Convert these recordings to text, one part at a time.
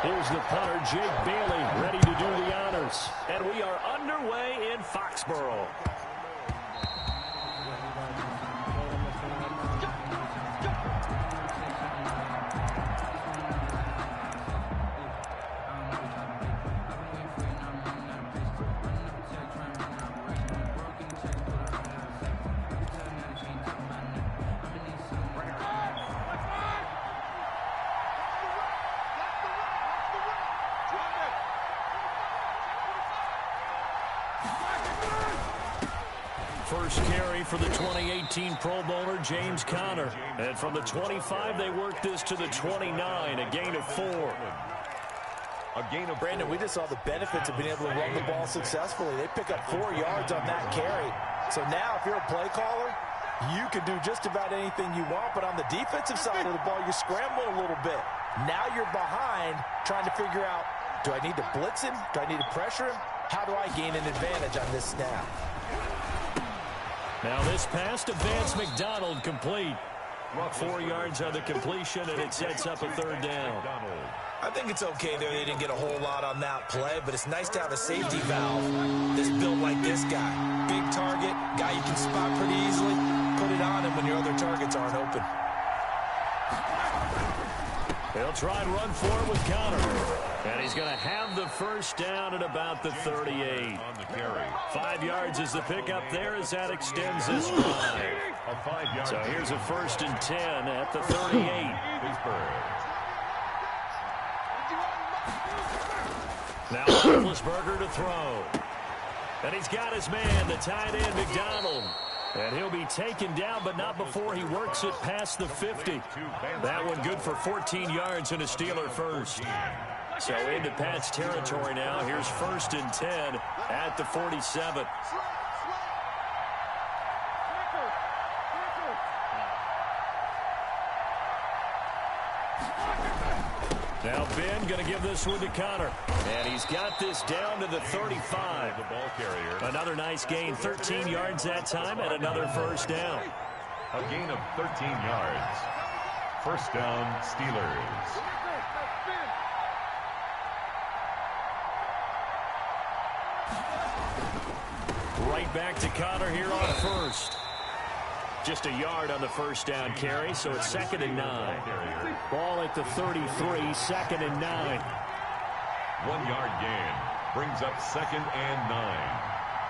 Here's the punter, Jake Bailey, ready to do the honors. And we are underway in Foxborough. First carry for the 2018 Pro Bowler, James Conner. And from the 25, they work this to the 29, a gain of 4. Brandon, we just saw the benefits of being able to run the ball successfully. They pick up 4 yards on that carry. So now, if you're a play caller, you can do just about anything you want. But on the defensive side of the ball, you scramble a little bit. Now you're behind, trying to figure out, do I need to blitz him? Do I need to pressure him? How do I gain an advantage on this snap? Now this pass to Vance McDonald complete. 4 yards on the completion, and it sets up a 3rd down. I think it's okay there. They didn't get a whole lot on that play, but it's nice to have a safety valve that's built like this guy. Big target, guy you can spot pretty easily. Put it on him when your other targets aren't open. They'll try and run for it with Conner. And he's going to have the first down at about the 38. 5 yards is the pickup there as that extends this drive. So here's a 1st and 10 at the 38. Now Roethlisberger to throw. And he's got his man, the tight end, McDonald. And he'll be taken down, but not before he works it past the 50. That one good for 14 yards and a Steeler first. So into Pat's territory now. Here's 1st and 10 at the 47. Now Ben going to give this one to Conner. And he's got this down to the 35. The ball carrier. Another nice gain, 13 yards that time, and another first down. A gain of 13 yards. First down, Steelers. Right back to Conner here on 1st. Just a yard on the first down carry, so it's 2nd and 9. Ball at the 33, 2nd and 9. 1 yard gain brings up 2nd and 9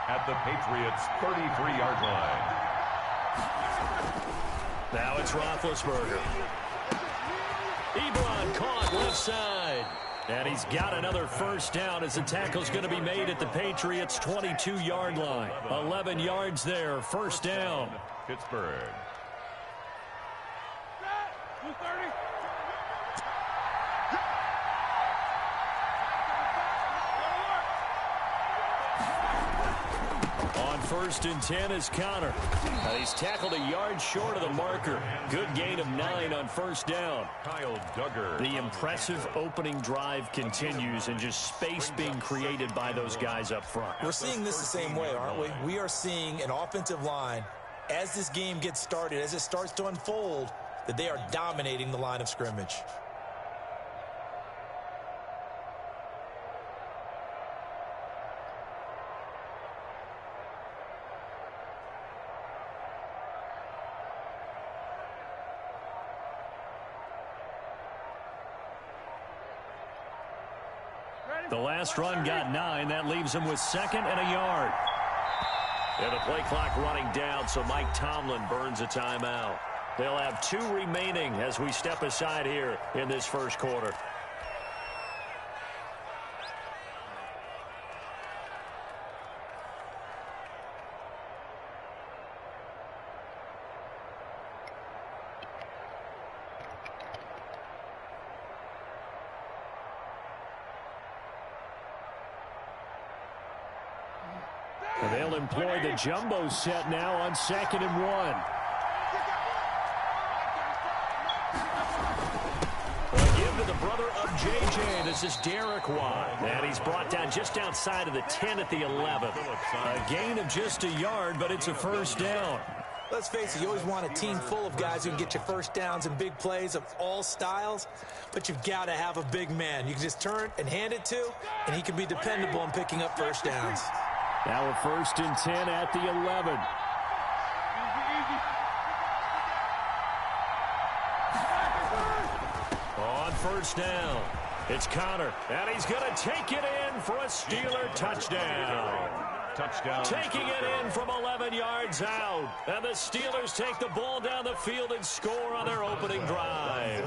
at the Patriots' 33-yard line. Now it's Roethlisberger. Ebron caught left side. And he's got another first down as the tackle's going to be made at the Patriots' 22-yard line. 11 yards there, first down. Pittsburgh. On 1st and 10 is Conner. And he's tackled a yard short of the marker. Good gain of 9 on first down. Kyle Duggar. The impressive opening drive continues, and just space being created by those guys up front. We're seeing this the same way, aren't we? We are seeing an offensive line, as this game gets started, as it starts to unfold, that they are dominating the line of scrimmage. The last run got 9. That leaves him with 2nd and a yard. And the play clock running down, so Mike Tomlin burns a timeout. They'll have 2 remaining as we step aside here in this first quarter. And they'll employ the jumbo set now on 2nd and 1. A give to the brother of J.J. This is Derek Watt. And he's brought down just outside of the 10 at the 11. A gain of just a yard, but it's a first down. Let's face it, you always want a team full of guys who can get you first downs and big plays of all styles, but you've got to have a big man you can just turn and hand it to, and he can be dependable in picking up first downs. Now a 1st and 10 at the 11. On 1st down, it's Connor, and he's going to take it in for a Steeler touchdown. Taking it in from 11 yards out. And the Steelers take the ball down the field and score on their opening drive.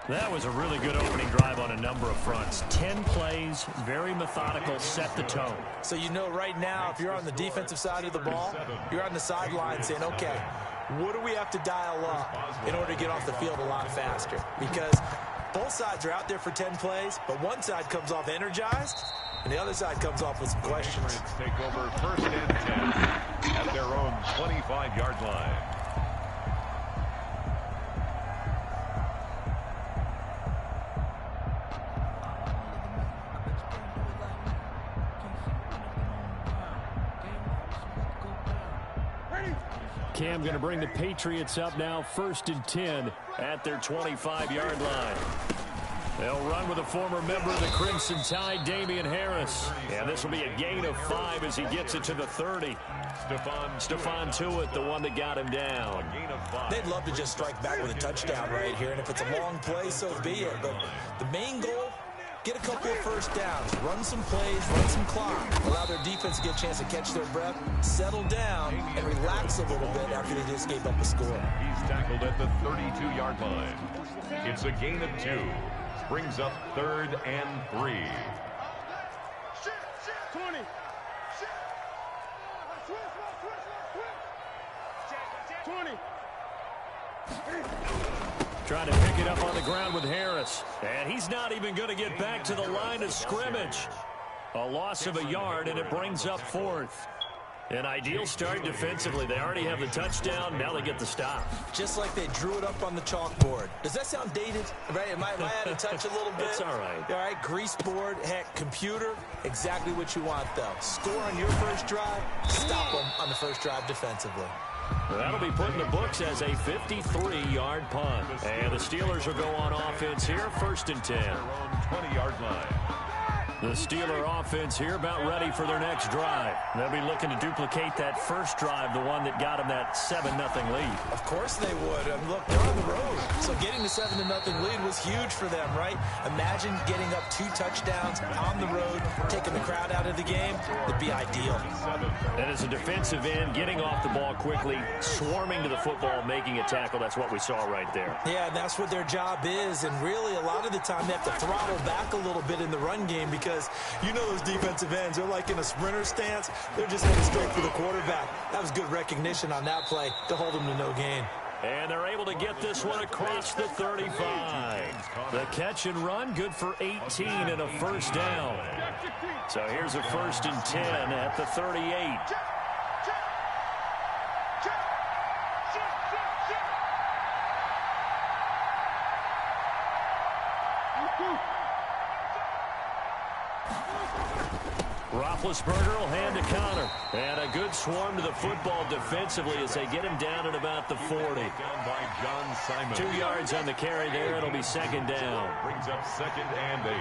That was a really good opening drive on a number of fronts. 10 plays, very methodical, set the tone. So you know right now, if you're on the defensive side of the ball, you're on the sideline saying, okay, what do we have to dial up in order to get off the field a lot faster? Because both sides are out there for 10 plays, but one side comes off energized, and the other side comes off with some questions. Take over 1st and 10 at their own 25-yard line. Cam going to bring the Patriots up now, 1st and 10 at their 25-yard line. They'll run with a former member of the Crimson Tide, Damian Harris. And this will be a gain of 5 as he gets it to the 30. Stephon Tuitt, the one that got him down. They'd love to just strike back with a touchdown right here, and if it's a long play, so be it. But the main goal, get a couple of first downs, run some plays, run some clock, allow their defense to get a chance to catch their breath, settle down, and relax a little bit after they just gave up a score. He's tackled at the 32-yard line. It's a gain of 2. Brings up 3rd and 3. 20. Trying to pick it up on the ground with Harris. And he's not even going to get back to the line of scrimmage. A loss of a yard, and it brings up 4th. An ideal start defensively. They already have the touchdown. Now they get the stop. Just like they drew it up on the chalkboard. Does that sound dated? Right? Am I out of touch a little bit? It's all right. All right, grease board, heck, computer, exactly what you want, though. Score on your first drive, stop them on the first drive defensively. That'll be put in the books as a 53-yard punt. And the Steelers will go on offense here, 1st and 10. 20-yard line. The Steeler offense here about ready for their next drive. They'll be looking to duplicate that first drive, the one that got them that 7-0 lead. Of course they would. Look, they're on the road. So getting the 7-0 lead was huge for them, right? Imagine getting up 2 touchdowns on the road, taking the crowd out of the game. It'd be ideal. And as a defensive end, getting off the ball quickly, swarming to the football, making a tackle, that's what we saw right there. Yeah, and that's what their job is. And really, a lot of the time, they have to throttle back a little bit in the run game because you know those defensive ends, they're like in a sprinter stance. They're just heading straight for the quarterback. That was good recognition on that play to hold them to no gain. And they're able to get this one across the 35. The catch and run, good for 18 and a first down. So here's a 1st and 10 at the 38. Roethlisberger will hand to Connor. And a good swarm to the football defensively as they get him down at about the 40. Down by John Simon. 2 yards on the carry there. It'll be 2nd down. Brings up 2nd and 8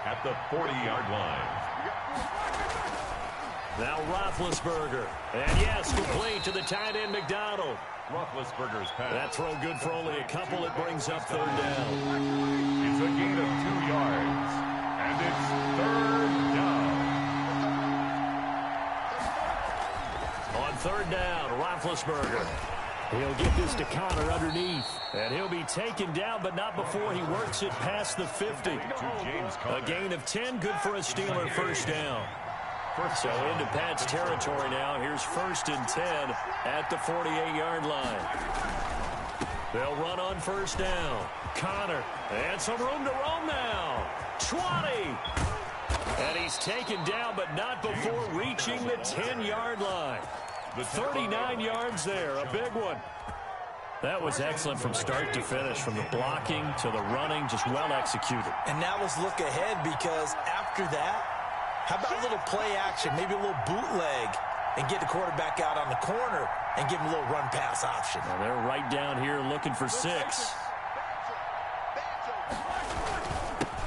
at the 40-yard line. Now Roethlisberger. And yes, complete to the tight end McDonald. Roethlisberger's pass. That throw good for only a couple. It brings up 3rd down. It's a gain of 2 yards. And it's 3rd down. On 3rd down, Roethlisberger. He'll get this to Connor underneath. And he'll be taken down, but not before he works it past the 50. A gain of 10, good for a Steeler first down. So into Pat's territory now. Here's 1st and 10 at the 48-yard line. They'll run on 1st down. Connor, and some room to roam now. 20. And he's taken down, but not before reaching the 10-yard line. 39 yards there, a big one. That was excellent from start to finish, from the blocking to the running, just well executed. And now let's look ahead, because after that, how about a little play action, maybe a little bootleg? and get the quarterback out on the corner and give him a little run pass option. Well, they're right down here looking for 6.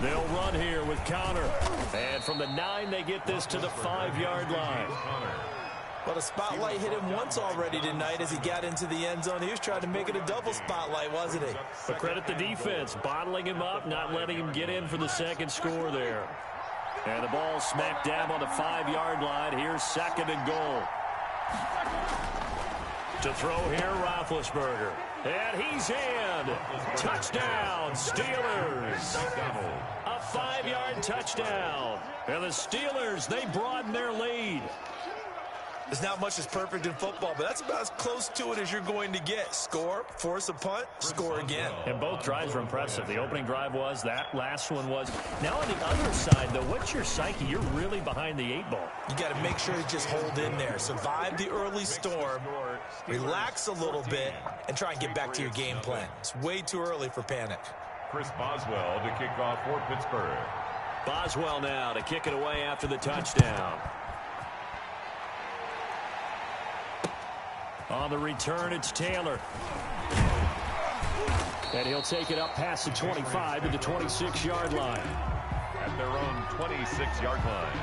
They'll run here with Connor. And from the 9, they get this to the 5-yard line. Well, the spotlight hit him once already tonight as he got into the end zone. He was trying to make it a double spotlight, wasn't he? But credit the defense, bottling him up, not letting him get in for the second score there. And the ball smacked down on the 5-yard line. Here's 2nd and goal. To throw here, Roethlisberger. And he's in. Touchdown, Steelers. A 5-yard touchdown. And the Steelers, they broaden their lead. There's not much that's perfect in football, but that's about as close to it as you're going to get. Score, force a punt, score again. And both drives were impressive. The opening drive was, that last one was. Now on the other side, though, what's your psyche? You're really behind the 8 ball. You got to make sure you just hold in there. Survive the early storm, relax a little bit, and try and get back to your game plan. It's way too early for panic. Chris Boswell to kick off for Pittsburgh. Boswell now to kick it away after the touchdown. On the return, it's Taylor. And he'll take it up past the 25 to the 26-yard line. At their own 26-yard line.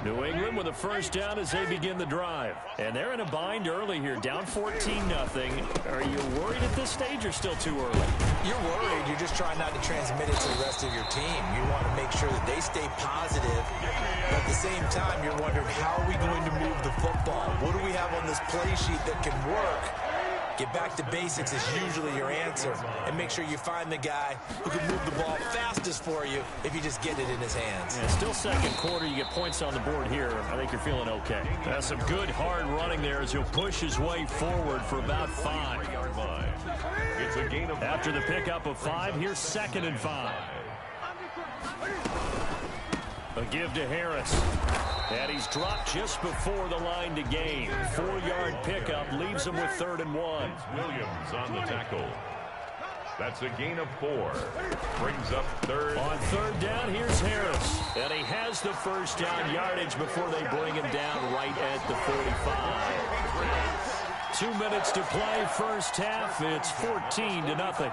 New England with a first down as they begin the drive. And they're in a bind early here, down 14-0. Are you worried at this stage or still too early? You're worried. You're just trying not to transmit it to the rest of your team. You want to make sure that they stay positive. But at the same time, you're wondering, how are we going to move the football? What do we have on this play sheet that can work? Get back to basics is usually your answer. And make sure you find the guy who can move the ball fastest for you if you just get it in his hands. Yeah, still second quarter. You get points on the board here. I think you're feeling okay. That's some good, hard running there as he'll push his way forward for about 5. It's a gain of 5. After the pickup of 5, here's 2nd and 5. A give to Harris. And he's dropped just before the line to gain. 4-yard pickup leaves him with 3rd and 1. Williams on the tackle. That's a gain of 4. Brings up 3rd. On 3rd down, here's Harris. And he has the first down yardage before they bring him down right at the 45. 2 minutes to play, first half. It's 14-0.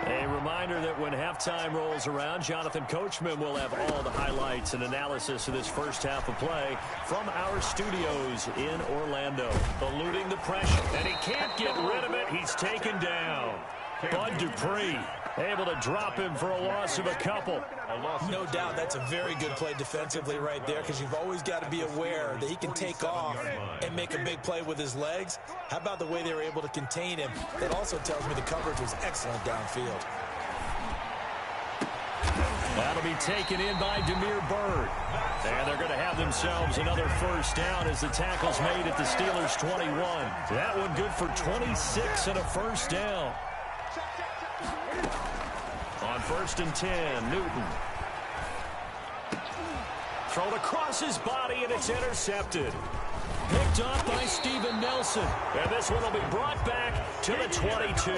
A reminder that when halftime rolls around, Jonathan Coachman will have all the highlights and analysis of this first half of play from our studios in Orlando. Eluding the pressure, and he can't get rid of it. He's taken down. Bud Dupree able to drop him for a loss of a couple. No doubt that's a very good play defensively right there, because you've always got to be aware that he can take off and make a big play with his legs. How about the way they were able to contain him? That also tells me the coverage was excellent downfield. That'll be taken in by Damiere Byrd. And they're going to have themselves another first down as the tackle's made at the Steelers' 21. That one good for 26 and a first down. On 1st and 10, Newton. Thrown across his body, and it's intercepted. Picked up by Steven Nelson. And this one will be brought back to the 22.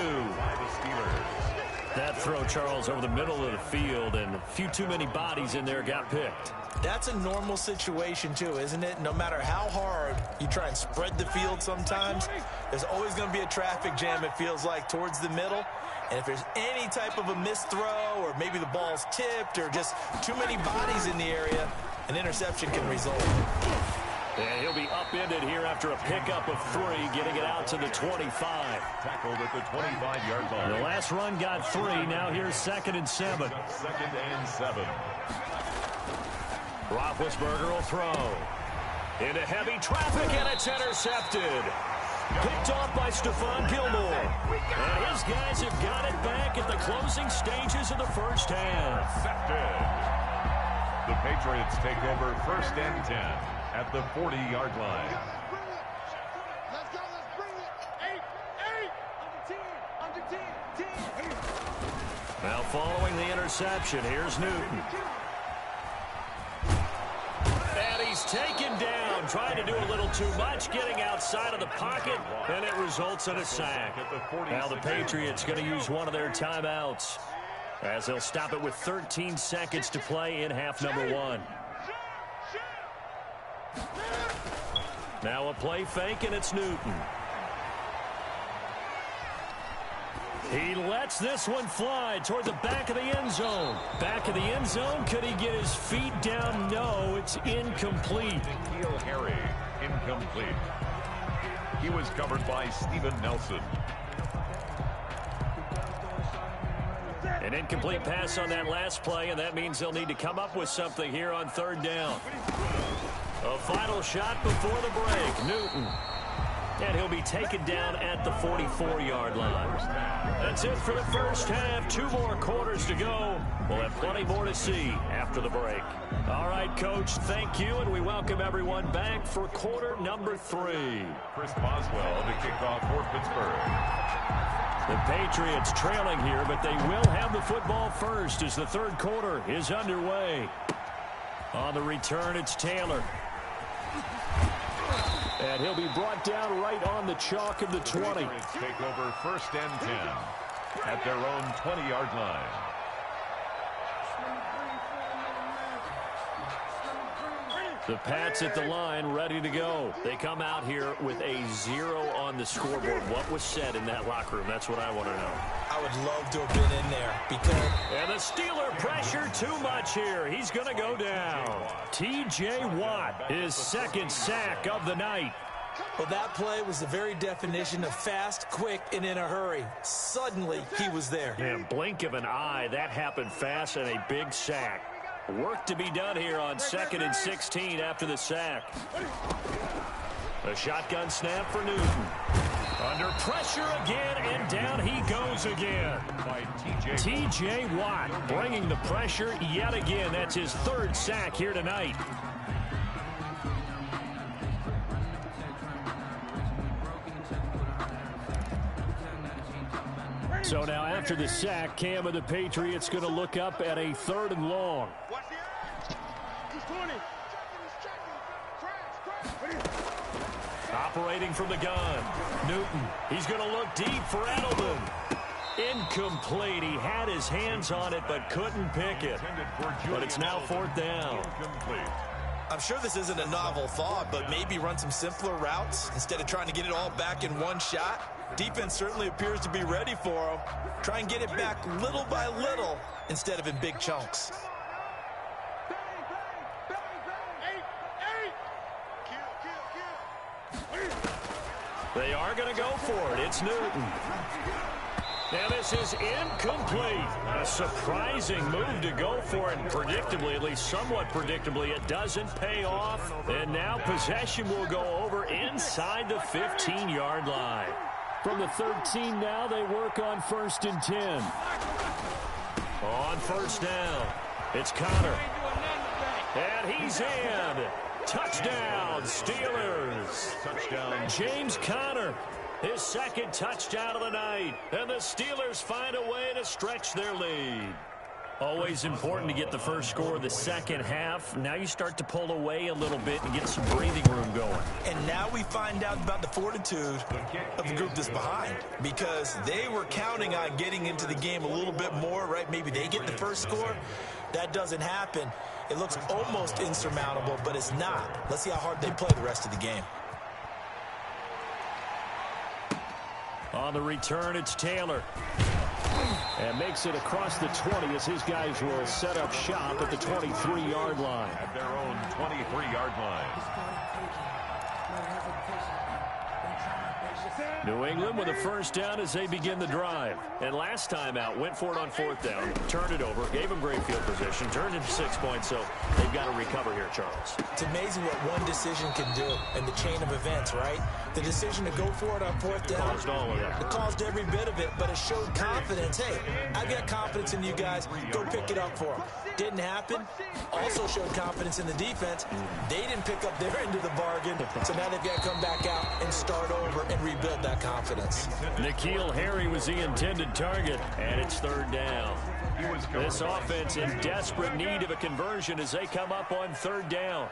That throw, Charles, over the middle of the field, and a few too many bodies in there got picked. That's a normal situation, too, isn't it? No matter how hard you try and spread the field sometimes, there's always going to be a traffic jam, it feels like, towards the middle. And if there's any type of a missed throw, or maybe the ball's tipped, or just too many bodies in the area, an interception can result. And he'll be upended here after a pickup of 3, getting it out to the 25. Tackled at the 25-yard line. The last run got 3. Now here's 2nd and 7. 2nd and 7. Roethlisberger will throw. Into heavy traffic, and it's intercepted. Picked off by Stephon Gilmore. And his guys have got it back at the closing stages of the first half. Intercepted. The Patriots take over 1st and 10 at the 40-yard line. Let's go, let's bring it. 8, 10. Now following the interception, here's Newton. And he's taken down him, trying to do a little too much, getting outside of the pocket, and it results in a sack. Now the Patriots going to use one of their timeouts, as they'll stop it with 13 seconds to play in half number 1. Now a play fake, and it's Newton. He lets this one fly toward the back of the end zone. Back of the end zone. Could he get his feet down? No, it's incomplete. N'Keal Harry, incomplete. He was covered by Steven Nelson. An incomplete pass on that last play, and that means they'll need to come up with something here on third down. A final shot before the break. Newton. And he'll be taken down at the 44-yard line. That's it for the first half. 2 more quarters to go. We'll have plenty more to see after the break. All right, Coach, thank you, and we welcome everyone back for quarter number 3. Chris Boswell to kick off for Pittsburgh. The Patriots trailing here, but they will have the football first as the third quarter is underway. On the return, it's Taylor. And he'll be brought down right on the chalk of the 20. Patriots take over 1st and 10 at their own 20-yard line. The Pats at the line, ready to go. They come out here with a 0 on the scoreboard. What was said in that locker room? That's what I want to know. I would love to have been in there because... And the Steeler pressure too much here. He's going to go down. T.J. Watt, his 2nd sack of the night. Well, that play was the very definition of fast, quick, and in a hurry. Suddenly, he was there. Yeah, blink of an eye. That happened fast and a big sack. Work to be done here on 2nd and 16 after the sack. A shotgun snap for Newton. Under pressure again, and down he goes again. By T.J. Watt bringing the pressure yet again. That's his 3rd sack here tonight. So now after the sack, Cam of the Patriots going to look up at a 3rd and long. Operating from the gun. Newton. He's going to look deep for Edelman. Incomplete. He had his hands on it but couldn't pick it. But it's now 4th down. I'm sure this isn't a novel thought, but maybe run some simpler routes instead of trying to get it all back in one shot. Defense certainly appears to be ready for him. Try and get it back little by little instead of in big chunks. They are going to go for it. It's Newton. Now this is incomplete. A surprising move to go for it. And predictably, at least somewhat predictably, it doesn't pay off. And now possession will go over inside the 15-yard line. From the 13 now, they work on 1st and 10. On 1st down, it's Connor. And he's in. Touchdown, Steelers. Touchdown. James Conner, his 2nd touchdown of the night. And the Steelers find a way to stretch their lead. Always important to get the first score of the second half. Now you start to pull away a little bit and get some breathing room going. And now we find out about the fortitude of the group that's behind, because they were counting on getting into the game a little bit more, right? Maybe they get the first score. That doesn't happen. It looks almost insurmountable, but it's not. Let's see how hard they play the rest of the game. On the return, it's Taylor. And makes it across the 20 as his guys will set up shop at the 23-yard line. At their own 23-yard line. New England with a first down as they begin the drive. And last time out, went for it on 4th down, turned it over, gave them great field position, turned it to 6 points, so they've got to recover here, Charles. It's amazing what one decision can do in the chain of events, right? The decision to go for it on 4th down. Caused all of that. It caused every bit of it, but it showed confidence. Hey, I've got confidence in you guys. Go pick it up for them. Didn't happen. Also showed confidence in the defense. They didn't pick up their end of the bargain, so now they've got to come back out and start over and rebuild that confidence. N'Keal Harry was the intended target, and it's 3rd down. This offense in desperate need of a conversion as they come up on 3rd down.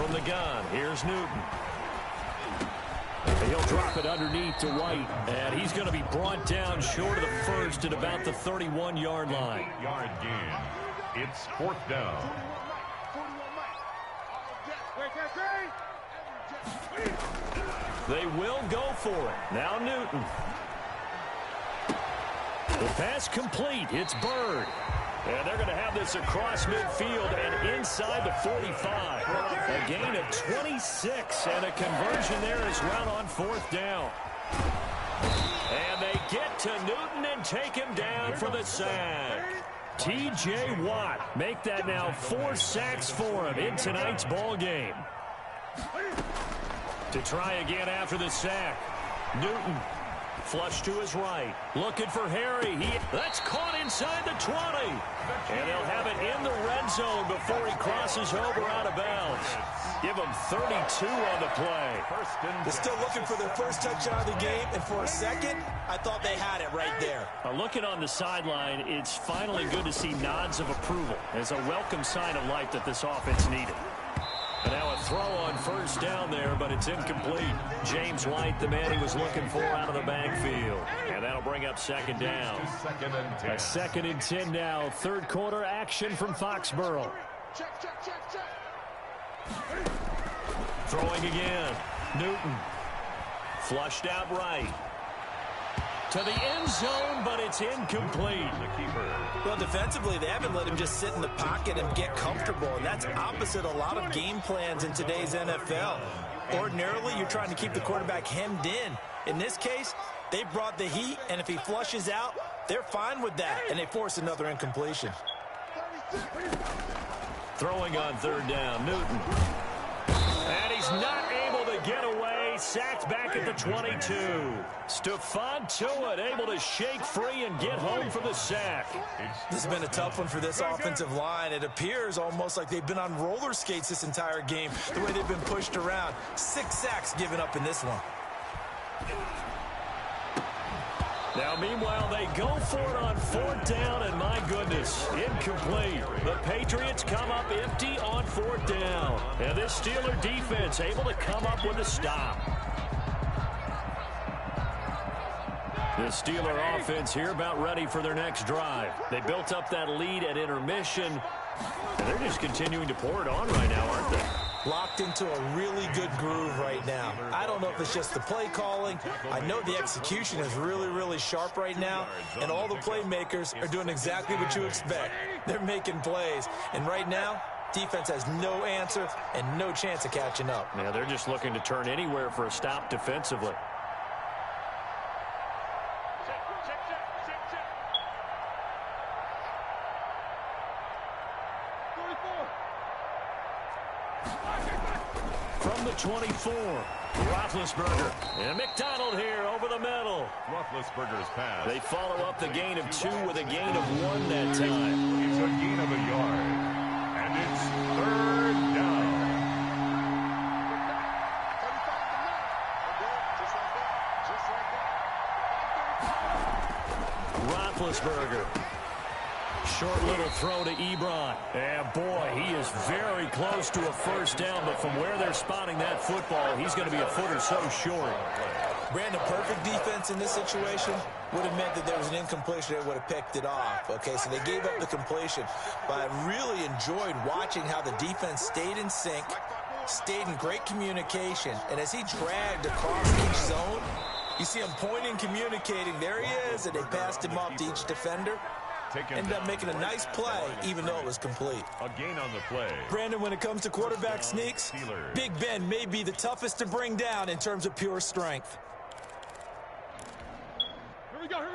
From the gun, here's Newton. He'll drop it underneath to White, and he's going to be brought down short of the first at about the 31-yard line. 8-yard gain. It's 4th down. They will go for it. Now Newton. The pass complete. It's Bird. And they're going to have this across midfield and inside the 45. A gain of 26, and a conversion there as well on 4th down. And they get to Newton and take him down for the sack. T.J. Watt make that now 4 sacks for him in tonight's ball game. To try again after the sack. Newton. Flush to his right. Looking for Harry. That's caught inside the 20. And they'll have it in the red zone before he crosses over out of bounds. Give them 32 on the play. They're still looking for their first touchdown of the game, and for a second, I thought they had it right there. Looking on the sideline, it's finally good to see nods of approval as a welcome sign of life that this offense needed. And now a throw on 1st down there, but it's incomplete. James White, the man he was looking for out of the backfield. And that'll bring up 2nd down. 2nd and 10. A 2nd and 10 now. 3rd quarter action from Foxborough. Throwing again. Newton. Flushed out right. To the end zone, but it's incomplete. The keeper. Well, defensively, they haven't let him just sit in the pocket and get comfortable, and that's opposite a lot of game plans in today's NFL. Ordinarily, you're trying to keep the quarterback hemmed in. In this case, they brought the heat, and if he flushes out, they're fine with that, and they force another incompletion. Throwing on 3rd down, Newton. And he's not able to get away. Sacked back at the 22. Stephon Tuitt able to shake free and get home for the sack. This has been a tough one for this offensive line. It appears almost like they've been on roller skates this entire game, the way they've been pushed around. 6 sacks given up in this one. Now, meanwhile, they go for it on 4th down, and my goodness, incomplete. The Patriots come up empty on 4th down. And this Steeler defense able to come up with a stop. The Steeler offense here about ready for their next drive. They built up that lead at intermission, and they're just continuing to pour it on right now, aren't they? Locked into a really good groove right now. I don't know if it's just the play calling. I know the execution is really, really sharp right now, and all the playmakers are doing exactly what you expect. They're making plays, and right now, defense has no answer and no chance of catching up. Yeah, they're just looking to turn anywhere for a stop defensively. From the 24, Roethlisberger. And McDonald here over the middle. Roethlisberger's pass. They follow up the gain of 2 with a gain of 1 that time. It's a gain of a yard. And it's 3rd down. Roethlisberger. Short little throw to Ebron. And boy, he is very close to a 1st down, but from where they're spotting that football, he's going to be a foot or so short. Brandon, perfect defense in this situation would have meant that there was an incompletion. They would have picked it off. Okay, so they gave up the completion. But I really enjoyed watching how the defense stayed in sync, stayed in great communication, and as he dragged across each zone, you see him pointing, communicating. There he is, and they passed him off to each defender. Ended up making a nice play, even though it was complete. A gain on the play. Brandon, when it comes to quarterback sneaks, Big Ben may be the toughest to bring down in terms of pure strength.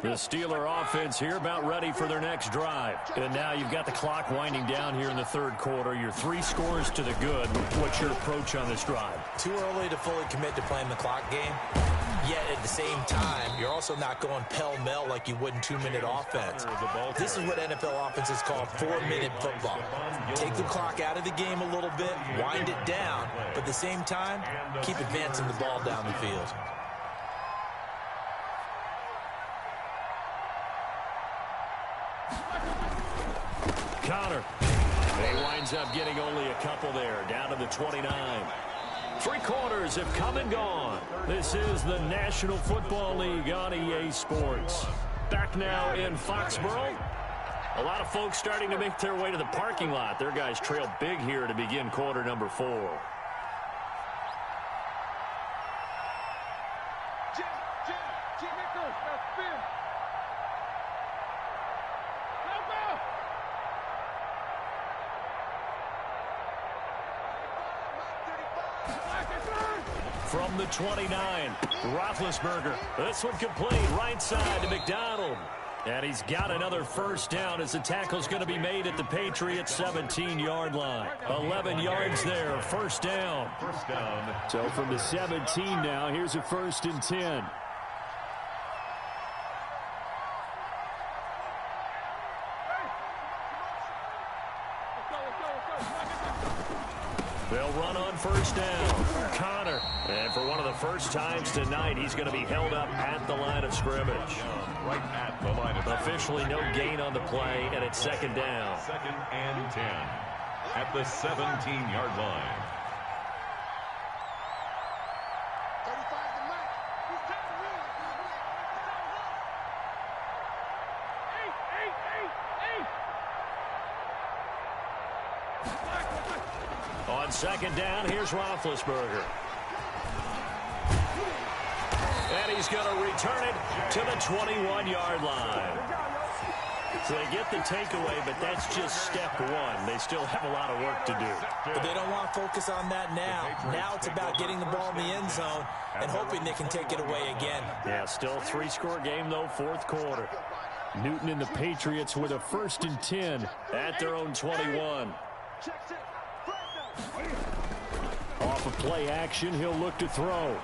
The Steeler offense here about ready for their next drive. And now you've got the clock winding down here in the 3rd quarter. Your 3 scores to the good. What's your approach on this drive? Too early to fully commit to playing the clock game. Yet at the same time, you're also not going pell-mell like you would in 2-minute offense. This is what NFL offenses call 4-minute football. Take the clock out of the game a little bit, wind it down, but at the same time, keep advancing the ball down the field. Connor. They winds up getting only a couple there, down to the 29. 3 quarters have come and gone. This is the National Football League on EA Sports. Back now in Foxborough. A lot of folks starting to make their way to the parking lot. Their guys trail big here to begin quarter number 4. From the 29, Roethlisberger. This one complete right side to McDonald. And he's got another first down as the tackle's going to be made at the Patriots 17-yard line. 11 yards there, first down. So from the 17 now, here's a 1st and 10. They'll run on first down. Connor. And for one of the first times tonight, he's going to be held up at the line of scrimmage. Right at the line of scrimmage. Officially no gain on the play, and it's 2nd down. 2nd and 10 at the 17-yard line. 35 to Mike. He's tired of me. On 2nd down, here's Roethlisberger. And he's going to return it to the 21-yard line. So they get the takeaway, but that's just step 1. They still have a lot of work to do. But they don't want to focus on that now. Now it's about getting the ball in the end zone and hoping they can take it away again. Yeah, still a 3-score game, though, 4th quarter. Newton and the Patriots with a 1st and 10 at their own 21. Off of play action, he'll look to throw.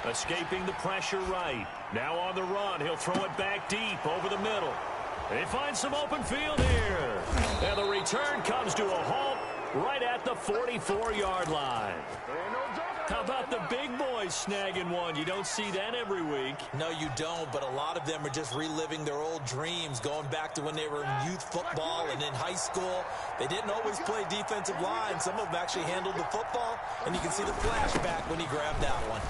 Escaping the pressure right. Now on the run, he'll throw it back deep over the middle. They find some open field here. And the return comes to a halt right at the 44-yard line. How about the big boys snagging one? You don't see that every week. No, you don't, but a lot of them are just reliving their old dreams, going back to when they were in youth football and in high school. They didn't always play defensive line. Some of them actually handled the football, and you can see the flashback when he grabbed that one.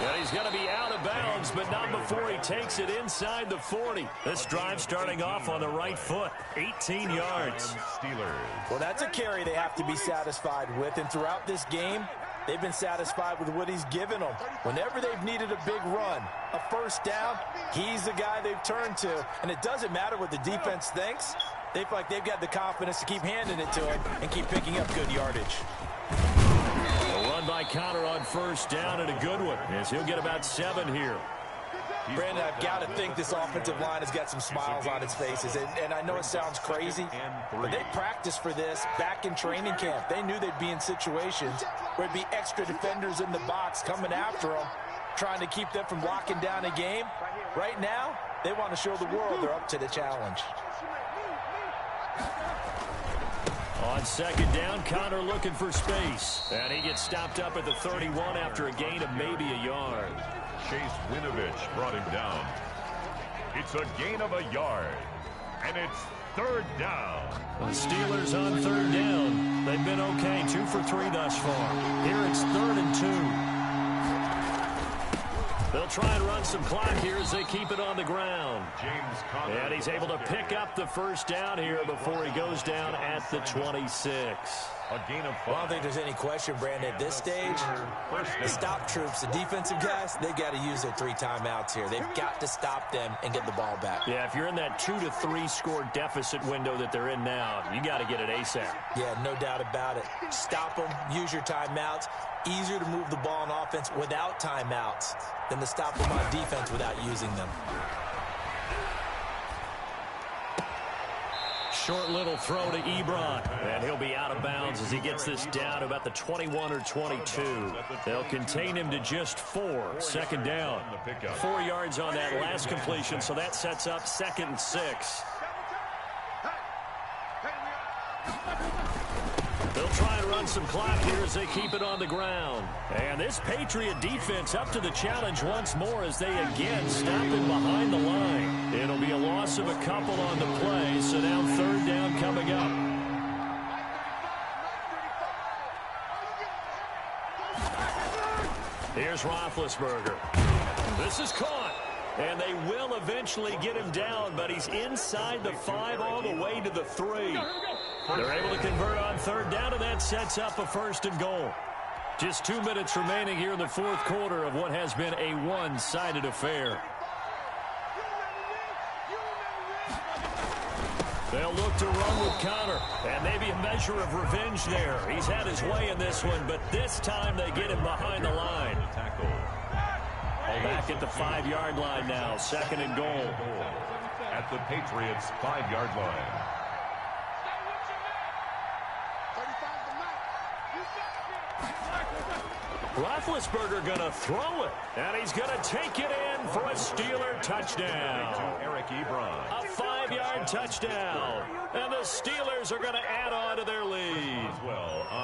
And he's going to be out of bounds, but not before he takes it inside the 40. This drive starting off on the right foot, 18 yards. Well, that's a carry they have to be satisfied with, and throughout this game, they've been satisfied with what he's given them. Whenever they've needed a big run, a first down, he's the guy they've turned to. And it doesn't matter what the defense thinks. They feel like they've got the confidence to keep handing it to him and keep picking up good yardage. A run by Connor on first down, and a good one, as he'll get about 7 here. Brandon, I've got to think this offensive line has got some smiles on its faces. And I know it sounds crazy, but they practiced for this back in training camp. They knew they'd be in situations where there'd be extra defenders in the box coming after them, trying to keep them from locking down a game. Right now, they want to show the world they're up to the challenge. On second down, Connor looking for space. And he gets stopped up at the 31 after a gain of maybe a yard. Chase Winovich brought him down. It's a gain of a yard. And it's third down. The Steelers on third down. They've been okay, 2 for 3 thus far. Here it's 3rd and 2. They'll try and run some clock here as they keep it on the ground. James Conner. And he's able to pick up the first down here before he goes down at the 26. A gain of 5. Well, I don't think there's any question, Brandon. At this stage, the stop troops, the defensive guys, they've got to use their 3 timeouts here. They've got to stop them and get the ball back. Yeah, if you're in that 2 to 3 score deficit window that they're in now, you got to get it ASAP. Yeah, no doubt about it. Stop them, use your timeouts. Easier to move the ball on offense without timeouts than to stop them on defense without using them. Short little throw to Ebron, and he'll be out of bounds as he gets this down to about the 21 or 22. They'll contain him to just 4. Second down. 4 yards on that last completion, so that sets up 2nd and 6. They'll They'll try and run some clock here as they keep it on the ground. And this Patriot defense up to the challenge once more as they again stop him behind the line. It'll be a loss of a couple on the play, so now third down coming up. Here's Roethlisberger. This is caught. And they will eventually get him down, but he's inside the 5 all the way to the 3. They're able to convert on third down, and that sets up a 1st and goal. Just 2 minutes remaining here in the fourth quarter of what has been a one-sided affair. They'll look to run with Connor, and maybe a measure of revenge there. He's had his way in this one, but this time they get him behind the line. Back at the 5-yard line now, 2nd and goal. At the Patriots' 5-yard line. Roethlisberger going to throw it, and he's going to take it in for a Steeler touchdown. Eric Ebron. A 5-yard touchdown, and the Steelers are going to add on to their lead.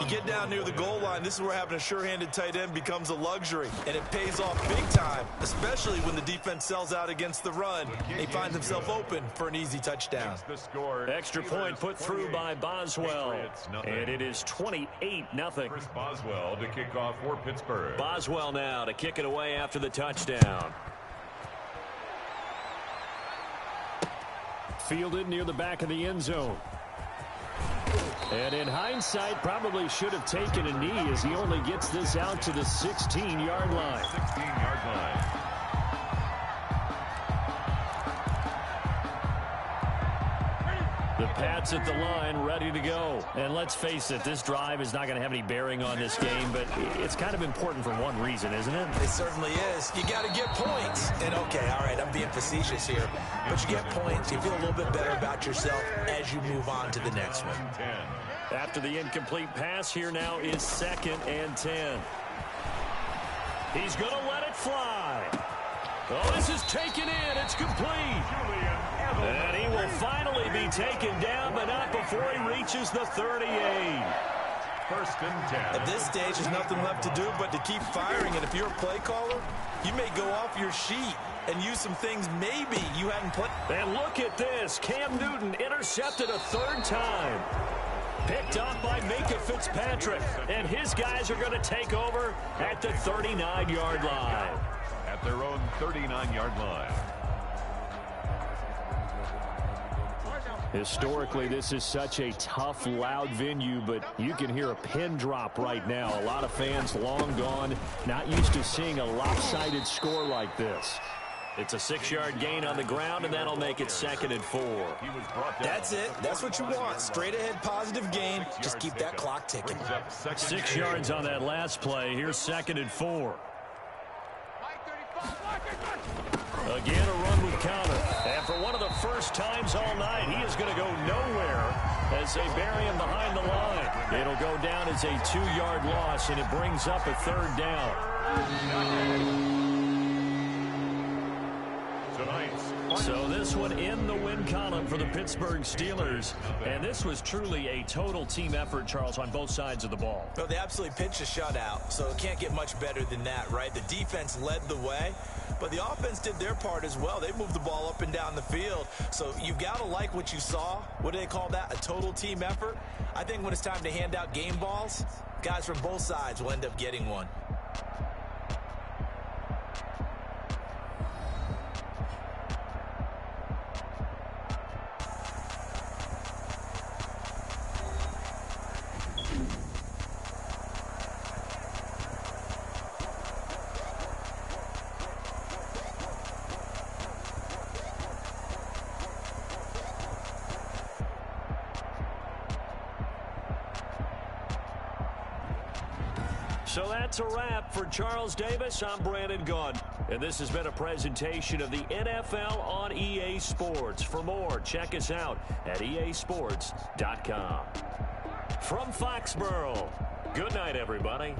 You get down near the goal line, this is where having a sure-handed tight end becomes a luxury, and it pays off big time, especially when the defense sells out against the run. He finds himself open for an easy touchdown. Extra point put through by Boswell, and it is 28-0. Chris Boswell to kick off for Pittsburgh. Boswell now to kick it away after the touchdown. Fielded near the back of the end zone. And in hindsight, probably should have taken a knee as he only gets this out to the 16-yard line. 16-yard line. The Pats at the line, ready to go. And let's face it, this drive is not going to have any bearing on this game, but it's kind of important for one reason, isn't it? It certainly is. You got to get points. And, okay, all right, I'm being facetious here. But you get points, you feel a little bit better about yourself as you move on to the next one. After the incomplete pass, here now is 2nd and 10. He's going to let it fly. Oh, this is taken in. It's complete. And he will finally be taken down, but not before he reaches the 38. 1st and 10. At this stage, there's nothing left to do but to keep firing. And if you're a play caller, you may go off your sheet and use some things maybe you hadn't played. And look at this. Cam Newton intercepted a 3rd time. Picked off by Minkah Fitzpatrick. And his guys are going to take over at the 39-yard line. At their own 39-yard line. Historically, this is such a tough, loud venue, but you can hear a pin drop right now. A lot of fans long gone, not used to seeing a lopsided score like this. It's a 6-yard gain on the ground, and that'll make it 2nd and 4. That's it. That's what you want. Straight ahead positive gain. Just keep that clock ticking. 6 yards on that last play. Here's 2nd and 4. Again, a run with Connor. And for one of the first times all night, he is going to go nowhere as they bury him behind the line. It'll go down as a 2-yard loss, and it brings up a 3rd down. So this one in the win column for the Pittsburgh Steelers. And this was truly a total team effort, Charles, on both sides of the ball. Well, they absolutely pitched a shutout, so it can't get much better than that, right? The defense led the way, but the offense did their part as well. They moved the ball up and down the field. So you've got to like what you saw. What do they call that? A total team effort? I think when it's time to hand out game balls, guys from both sides will end up getting one. So that's a wrap for Charles Davis. I'm Brandon Gunn. And this has been a presentation of the NFL on EA Sports. For more, check us out at easports.com. From Foxborough, good night, everybody.